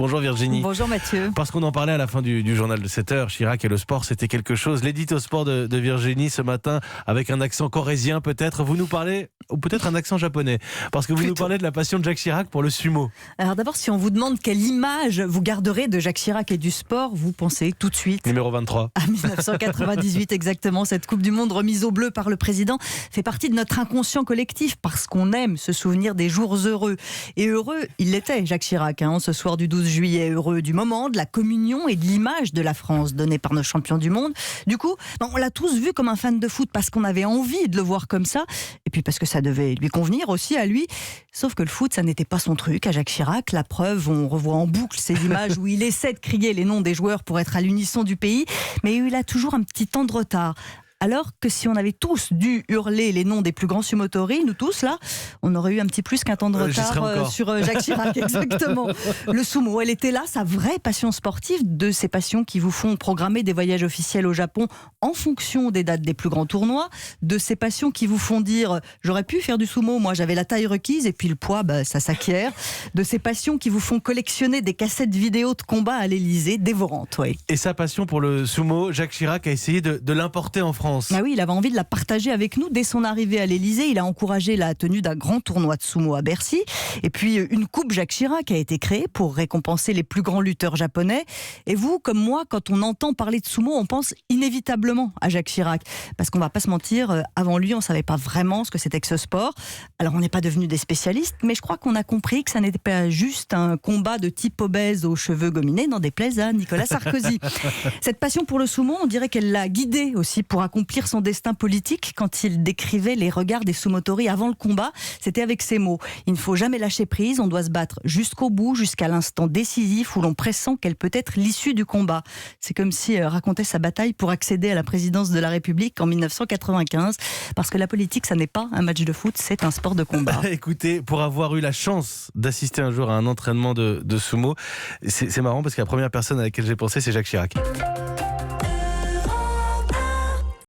Bonjour Virginie. Bonjour Mathieu. Parce qu'on en parlait à la fin du journal de 7h, Chirac et le sport, c'était quelque chose. L'édito sport de Virginie ce matin, avec un accent corrézien peut-être, vous nous parlez, ou peut-être un accent japonais, parce que vous nous parlez de la passion de Jacques Chirac pour le sumo. Alors d'abord, si on vous demande quelle image vous garderez de Jacques Chirac et du sport, vous pensez tout de suite Numéro 23. à 1998 exactement. Cette Coupe du Monde remise au bleu par le président fait partie de notre inconscient collectif parce qu'on aime se souvenir des jours heureux. Et heureux, il l'était, Jacques Chirac, ce soir du 12 juillet. Heureux du moment, de la communion et de l'image de la France donnée par nos champions du monde. Du coup, on l'a tous vu comme un fan de foot parce qu'on avait envie de le voir comme ça. Et puis parce que ça devait lui convenir aussi à lui. Sauf que le foot, ça n'était pas son truc à Jacques Chirac. La preuve, on revoit en boucle ces images où il essaie de crier les noms des joueurs pour être à l'unisson du pays. Mais il a toujours un petit temps de retard. Alors que si on avait tous dû hurler les noms des plus grands sumotori, nous tous là, on aurait eu un petit plus qu'un temps de retard sur Jacques Chirac, exactement. Le sumo, elle était là, sa vraie passion sportive, de ces passions qui vous font programmer des voyages officiels au Japon en fonction des dates des plus grands tournois, de ces passions qui vous font dire « j'aurais pu faire du sumo, moi j'avais la taille requise et puis le poids, ça s'acquiert », de ces passions qui vous font collectionner des cassettes vidéo de combat à l'Elysée, dévorantes. Ouais. Et sa passion pour le sumo, Jacques Chirac a essayé de l'importer en France. Ah oui, il avait envie de la partager avec nous. Dès son arrivée à l'Elysée, il a encouragé la tenue d'un grand tournoi de sumo à Bercy. Et puis une coupe Jacques Chirac a été créée pour récompenser les plus grands lutteurs japonais. Et vous, comme moi, quand on entend parler de sumo, on pense inévitablement à Jacques Chirac. Parce qu'on va pas se mentir, avant lui, on savait pas vraiment ce que c'était que ce sport. Alors on n'est pas devenus des spécialistes, mais je crois qu'on a compris que ça n'était pas juste un combat de type obèse aux cheveux gominés, n'en déplaise à Nicolas Sarkozy. Cette passion pour le sumo, on dirait qu'elle l'a guidé aussi pour accomplir son destin politique quand il décrivait les regards des sumotori avant le combat. C'était avec ces mots: il ne faut jamais lâcher prise, on doit se battre jusqu'au bout, jusqu'à l'instant décisif où l'on pressent quelle peut être l'issue du combat. C'est comme si racontait sa bataille pour accéder à la présidence de la République en 1995, parce que la politique, ça n'est pas un match de foot, c'est un sport de combat. Écoutez, pour avoir eu la chance d'assister un jour à un entraînement de sumo, c'est marrant parce que la première personne à laquelle j'ai pensé, c'est Jacques Chirac.